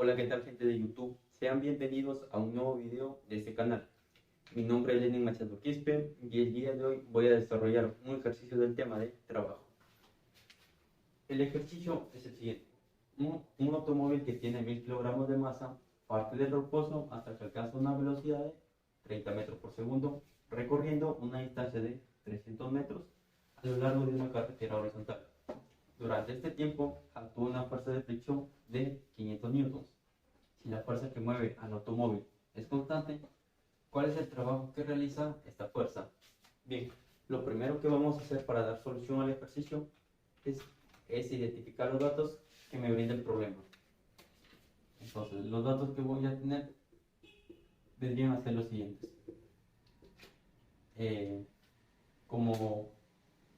Hola, ¿qué tal, gente de YouTube? Sean bienvenidos a un nuevo video de este canal. Mi nombre es Lenin Machado Quispe y el día de hoy voy a desarrollar un ejercicio del tema de trabajo. El ejercicio es el siguiente. Un automóvil que tiene 1000 kilogramos de masa parte del reposo hasta que alcanza una velocidad de 30 metros por segundo, recorriendo una distancia de 300 metros a lo largo de una carretera horizontal. Durante este tiempo actúa una fuerza de fricción de 500 newtons. Si la fuerza que mueve al automóvil es constante, ¿cuál es el trabajo que realiza esta fuerza? Bien, lo primero que vamos a hacer para dar solución al ejercicio es identificar los datos que me brinda el problema. Entonces, los datos que voy a tener vendrían a ser los siguientes. Como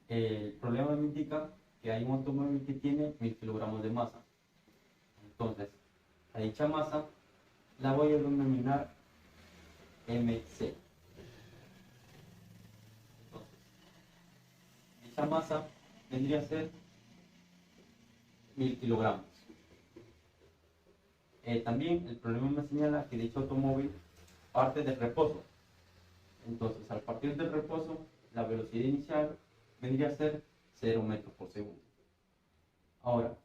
el problema me indica que hay un automóvil que tiene 1000 kilogramos de masa. Entonces, a dicha masa la voy a denominar MC. Entonces, dicha masa vendría a ser 1000 kilogramos. También el problema me señala que dicho automóvil parte del reposo. Entonces, al partir del reposo, la velocidad inicial vendría a ser 0 metros por segundo. Ahora,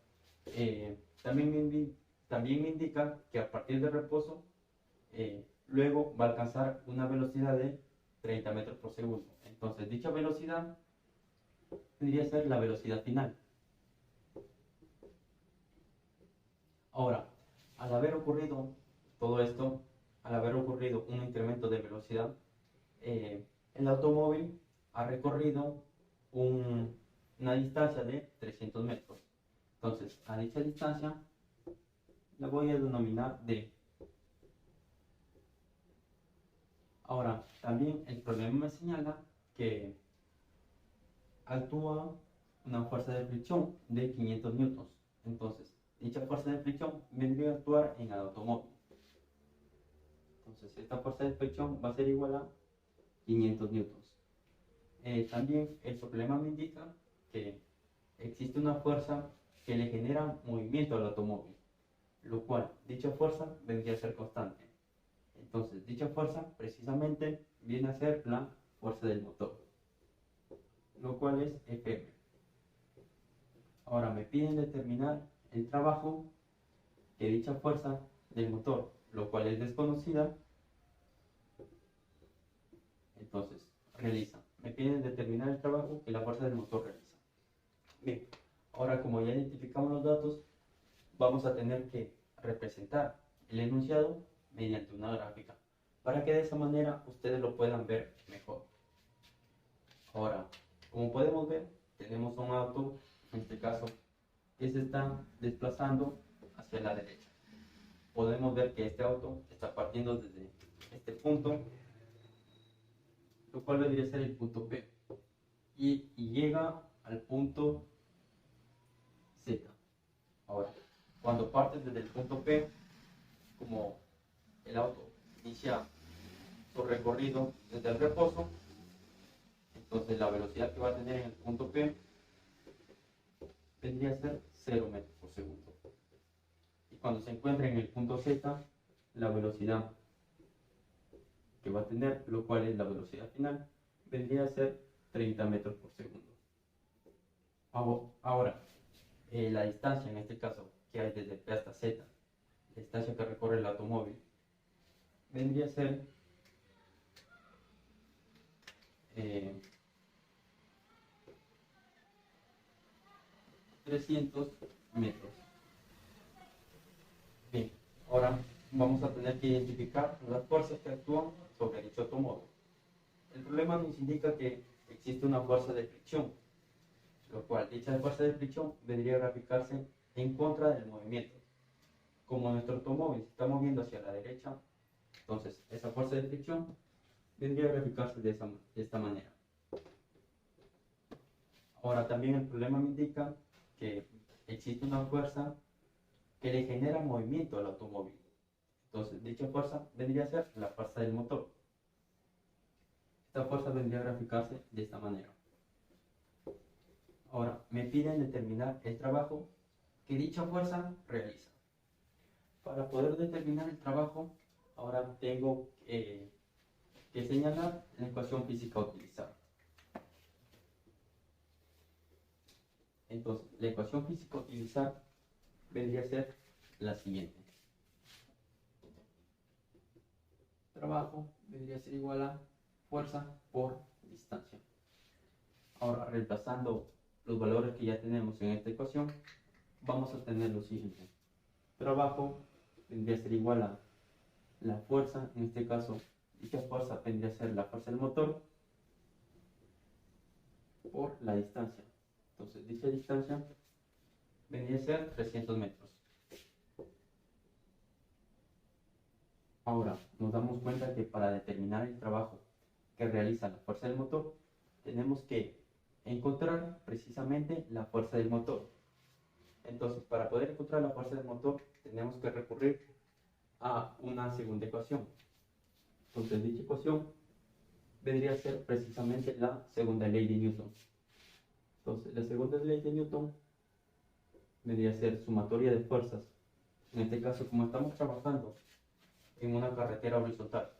también me indica que a partir del reposo, luego va a alcanzar una velocidad de 30 metros por segundo. Entonces, dicha velocidad vendría a ser la velocidad final. Ahora, al haber ocurrido todo esto, al haber ocurrido un incremento de velocidad, el automóvil ha recorrido una distancia de 300 metros. Entonces, a dicha distancia la voy a denominar D. Ahora, también el problema me señala que actúa una fuerza de fricción de 500 newtons. Entonces, dicha fuerza de fricción vendría a actuar en el automóvil. Entonces, esta fuerza de fricción va a ser igual a 500 newtons. También el problema me indica que existe una fuerza que le genera movimiento al automóvil, lo cual dicha fuerza vendría a ser constante. Entonces, dicha fuerza precisamente viene a ser la fuerza del motor, lo cual es Fm. Ahora me piden determinar el trabajo que dicha fuerza del motor, lo cual es desconocida, entonces realiza. Me piden determinar el trabajo que la fuerza del motor realiza. Bien, ahora como ya identificamos los datos, vamos a tener que representar el enunciado mediante una gráfica, para que de esa manera ustedes lo puedan ver mejor. Ahora, como podemos ver, tenemos un auto, en este caso, que se está desplazando hacia la derecha. Podemos ver que este auto está partiendo desde este punto, lo cual vendría a ser el punto P, y llega al punto Z. Ahora, cuando parte desde el punto P, como el auto inicia su recorrido desde el reposo, entonces la velocidad que va a tener en el punto P vendría a ser 0 metros por segundo. Y cuando se encuentre en el punto Z, la velocidad que va a tener, lo cual es la velocidad final, vendría a ser 30 metros por segundo. Ahora, la distancia en este caso que hay desde P hasta Z, la distancia que recorre el automóvil, vendría a ser 300 metros. Bien, ahora vamos a tener que identificar las fuerzas que actúan sobre dicho automóvil. El problema nos indica que existe una fuerza de fricción, lo cual dicha fuerza de fricción vendría a graficarse en contra del movimiento. Como nuestro automóvil se está moviendo hacia la derecha, entonces esa fuerza de fricción vendría a graficarse de esta manera. Ahora también el problema me indica que existe una fuerza que le genera movimiento al automóvil. Entonces dicha fuerza vendría a ser la fuerza del motor. Esta fuerza vendría a graficarse de esta manera. Ahora me piden determinar el trabajo que dicha fuerza realiza. Para para poder determinar el trabajo, ahora tengo que señalar la ecuación física a utilizar. Entonces, la ecuación física a utilizar vendría a ser la siguiente. Trabajo vendría a ser igual a fuerza por distancia. Ahora, reemplazando los valores que ya tenemos en esta ecuación, vamos a tener lo siguiente. Trabajo vendría a ser igual a la fuerza, en este caso, dicha fuerza vendría a ser la fuerza del motor por la distancia. Entonces, dicha distancia vendría a ser 300 metros. Ahora, nos damos cuenta que para determinar el trabajo que realiza la fuerza del motor, tenemos que encontrar precisamente la fuerza del motor. Entonces, para poder encontrar la fuerza del motor, tenemos que recurrir a una segunda ecuación. Entonces, dicha ecuación vendría a ser precisamente la segunda ley de Newton. Entonces, la segunda ley de Newton vendría a ser sumatoria de fuerzas. En este caso, como estamos trabajando en una carretera horizontal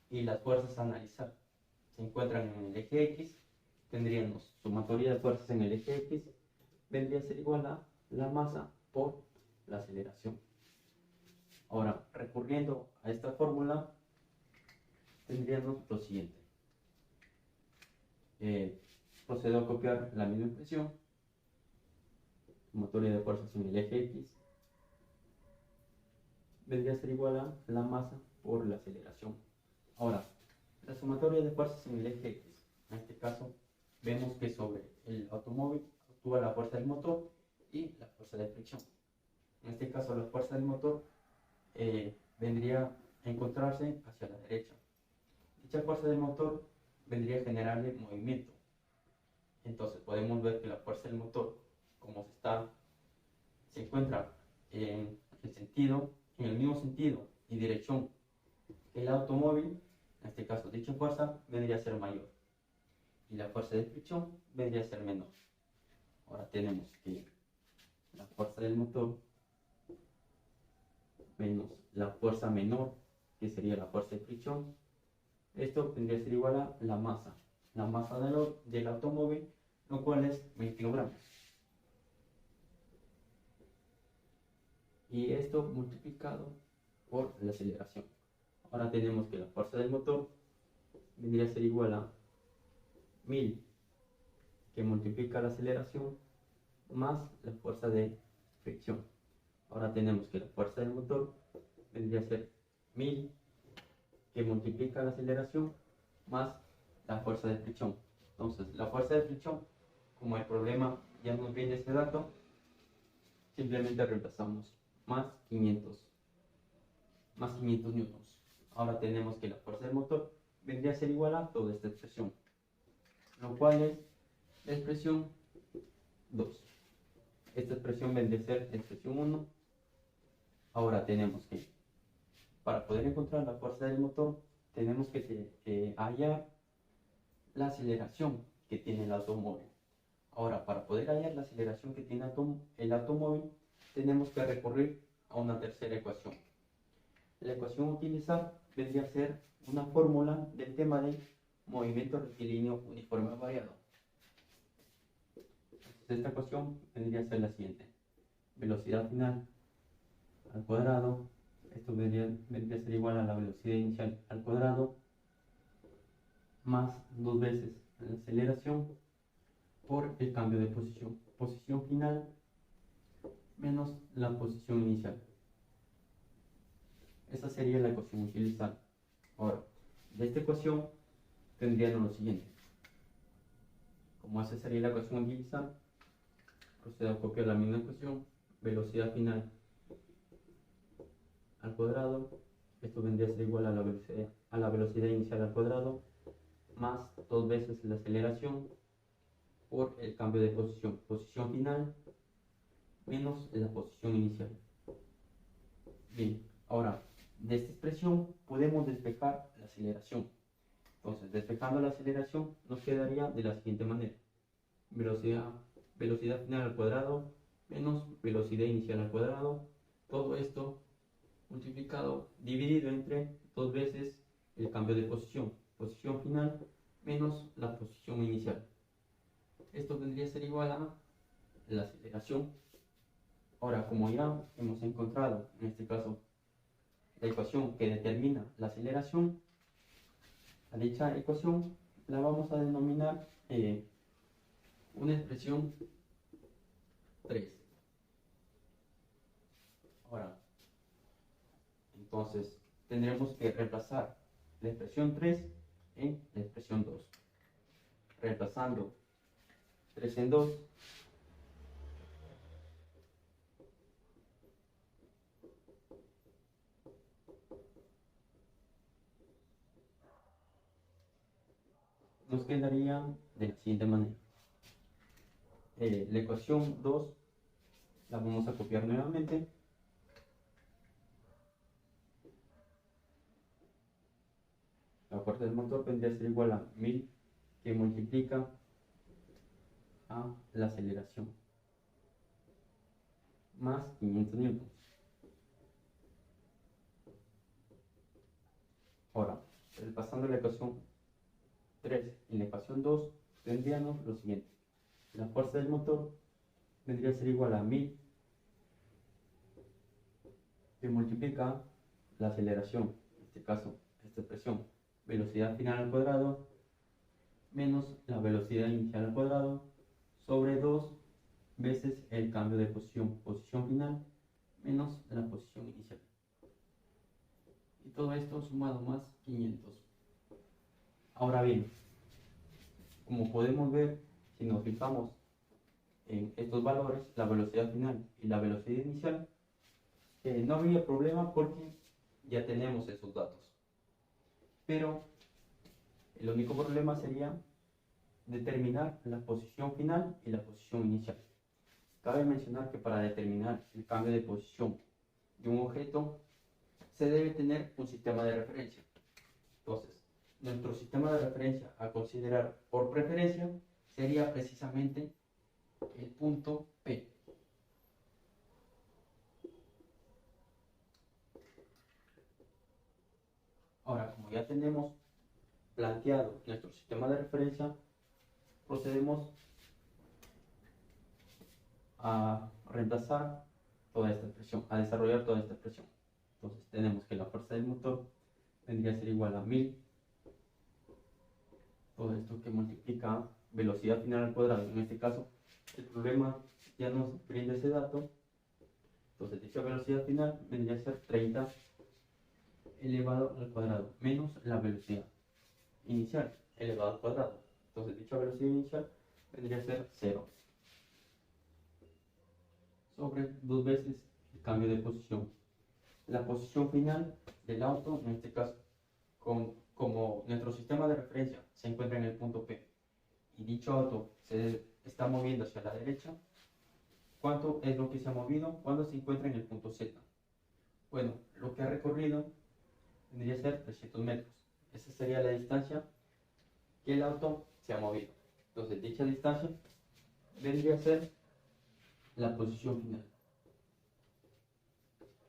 y las fuerzas a analizar se encuentran en el eje X, tendríamos sumatoria de fuerzas en el eje X, vendría a ser igual a la masa por la aceleración. Ahora, recurriendo a esta fórmula, tendríamos lo siguiente. Procedo a copiar la misma expresión, sumatoria de fuerzas en el eje X, vendría a ser igual a la masa por la aceleración. Ahora, la sumatoria de fuerzas en el eje X, en este caso, vemos que sobre el automóvil actúa la fuerza del motor y la fuerza de fricción. En este caso, la fuerza del motor vendría a encontrarse hacia la derecha. Dicha fuerza del motor vendría a generarle movimiento. Entonces, podemos ver que la fuerza del motor, como se encuentra en el mismo sentido y dirección que el automóvil, en este caso dicha fuerza vendría a ser mayor y la fuerza de fricción vendría a ser menor. Ahora tenemos que la fuerza del motor menos la fuerza menor, que sería la fuerza de fricción, esto vendría a ser igual a la masa del automóvil, lo cual es 20 kilogramos. Y esto multiplicado por la aceleración. Ahora tenemos que la fuerza del motor vendría a ser igual a 1000, que multiplica la aceleración, más la fuerza de fricción. Ahora tenemos que la fuerza del motor vendría a ser 1000, que multiplica la aceleración, más la fuerza de fricción. Entonces, la fuerza de fricción, como el problema ya nos viene ese dato, simplemente reemplazamos más 500 newtons. Ahora tenemos que la fuerza del motor vendría a ser igual a toda esta expresión, lo cual es la expresión 2. Esta expresión vendría a ser la expresión 1. Ahora tenemos que, para poder encontrar la fuerza del motor, tenemos que hallar la aceleración que tiene el automóvil. Ahora, para poder hallar la aceleración que tiene el automóvil, tenemos que recurrir a una tercera ecuación. La ecuación a utilizar vendría a ser una fórmula del tema del movimiento rectilíneo uniforme variado. Entonces, esta ecuación vendría a ser la siguiente. Velocidad final al cuadrado, esto vendría a ser igual a la velocidad inicial al cuadrado, más 2 veces la aceleración por el cambio de posición. Posición final menos la posición inicial. Esa sería la ecuación a utilizar. Ahora, de esta ecuación tendríamos lo siguiente. Como esa sería la ecuación a utilizar, procedo a copiar la misma ecuación. Velocidad final al cuadrado, esto vendría a ser igual a la velocidad inicial al cuadrado, más 2 veces la aceleración por el cambio de posición. Posición final menos la posición inicial. Bien, ahora de esta expresión podemos despejar la aceleración. Entonces, despejando la aceleración nos quedaría de la siguiente manera. Velocidad final al cuadrado menos velocidad inicial al cuadrado. Todo esto multiplicado, dividido entre 2 veces el cambio de posición, posición final menos la posición inicial. Esto vendría a ser igual a la aceleración. Ahora, como ya hemos encontrado, en este caso, la ecuación que determina la aceleración, a dicha ecuación la vamos a denominar una expresión 3. Ahora, entonces, tendremos que reemplazar la expresión 3 en la expresión 2. Reemplazando 3 en 2, nos quedaría de la siguiente manera. La ecuación 2 la vamos a copiar nuevamente. La fuerza del motor vendría a ser igual a 1000 que multiplica a la aceleración más 500 newtons. Ahora, pasando la ecuación 3 y la ecuación 2, tendríamos lo siguiente. La fuerza del motor vendría a ser igual a 1000 que multiplica la aceleración, en este caso, esta expresión, velocidad final al cuadrado menos la velocidad inicial al cuadrado sobre 2 veces el cambio de posición, posición final menos la posición inicial. Y todo esto sumado más 500. Ahora bien, como podemos ver, si nos fijamos en estos valores, la velocidad final y la velocidad inicial, no habría problema porque ya tenemos esos datos. Pero el único problema sería determinar la posición final y la posición inicial. Cabe mencionar que para determinar el cambio de posición de un objeto se debe tener un sistema de referencia. Entonces, nuestro sistema de referencia a considerar por preferencia sería precisamente el punto P. Ahora, como ya tenemos planteado nuestro sistema de referencia, procedemos a reemplazar toda esta expresión, a desarrollar toda esta expresión. Entonces tenemos que la fuerza del motor vendría a ser igual a 1000, todo esto que multiplica velocidad final al cuadrado. En este caso, el problema ya nos brinda ese dato. Entonces dicha velocidad final vendría a ser 30 elevado al cuadrado menos la velocidad inicial elevado al cuadrado. Entonces dicha velocidad inicial vendría a ser 0 sobre 2 veces el cambio de posición. La posición final del auto, en este caso, como nuestro sistema de referencia se encuentra en el punto P y dicho auto se está moviendo hacia la derecha, ¿cuánto es lo que se ha movido cuando se encuentra en el punto Z? Bueno, lo que ha recorrido vendría a ser 300 metros. Esa sería la distancia que el auto se ha movido. Entonces, dicha distancia vendría a ser la posición final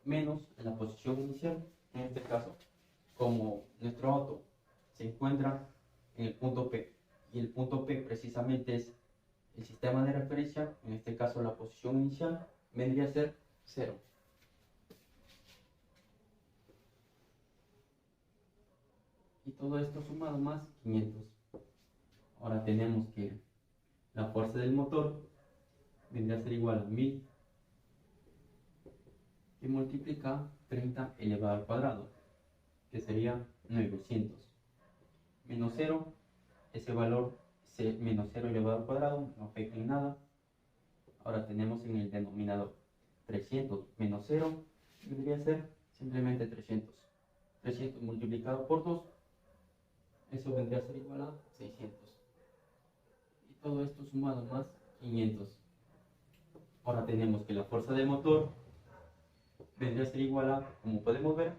menos la posición inicial. En este caso, como nuestro auto se encuentra en el punto P y el punto P precisamente es el sistema de referencia, en este caso la posición inicial vendría a ser 0. Y todo esto sumado más 500. Ahora tenemos que la fuerza del motor vendría a ser igual a 1000 que multiplica 30 elevado al cuadrado, que sería 900. Menos 0, ese valor menos 0 elevado al cuadrado no afecta en nada. Ahora tenemos en el denominador 300 menos 0 vendría a ser simplemente 300. 300 multiplicado por 2, eso vendría a ser igual a 600. Y todo esto sumado más 500. Ahora tenemos que la fuerza del motor vendría a ser igual a, como podemos ver,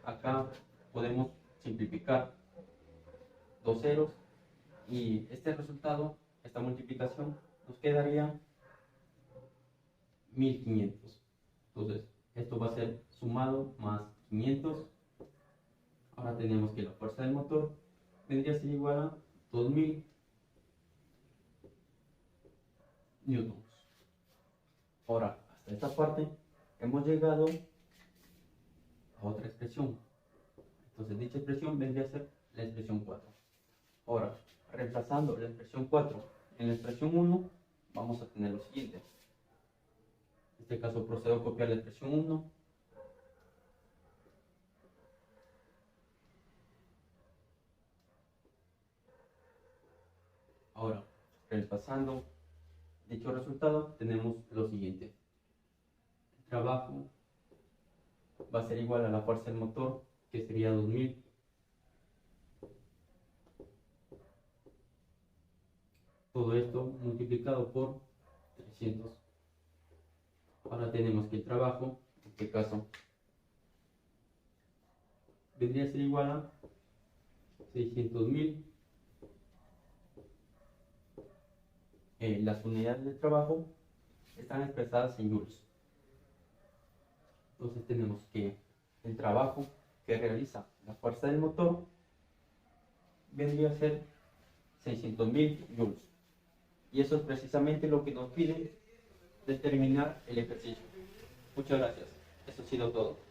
acá podemos simplificar dos ceros y este resultado, esta multiplicación, nos quedaría 1500. Entonces, Esto va a ser sumado más 500. Ahora tenemos que la fuerza del motor vendría a ser igual a 2000 newtons. Ahora, hasta esta parte hemos llegado a otra expresión. Entonces, dicha expresión vendría a ser la expresión 4. Ahora, reemplazando la expresión 4 en la expresión 1, vamos a tener lo siguiente. En este caso procedo a copiar la expresión 1. Ahora, reemplazando dicho resultado, tenemos lo siguiente. El trabajo va a ser igual a la fuerza del motor, que sería 2000. Todo esto multiplicado por 300. Ahora tenemos que el trabajo, en este caso, vendría a ser igual a 600.000. Las unidades de trabajo están expresadas en joules. Entonces tenemos que el trabajo que realiza la fuerza del motor vendría a ser 600.000 joules. Y eso es precisamente lo que nos pide determinar el ejercicio. Muchas gracias. Eso ha sido todo.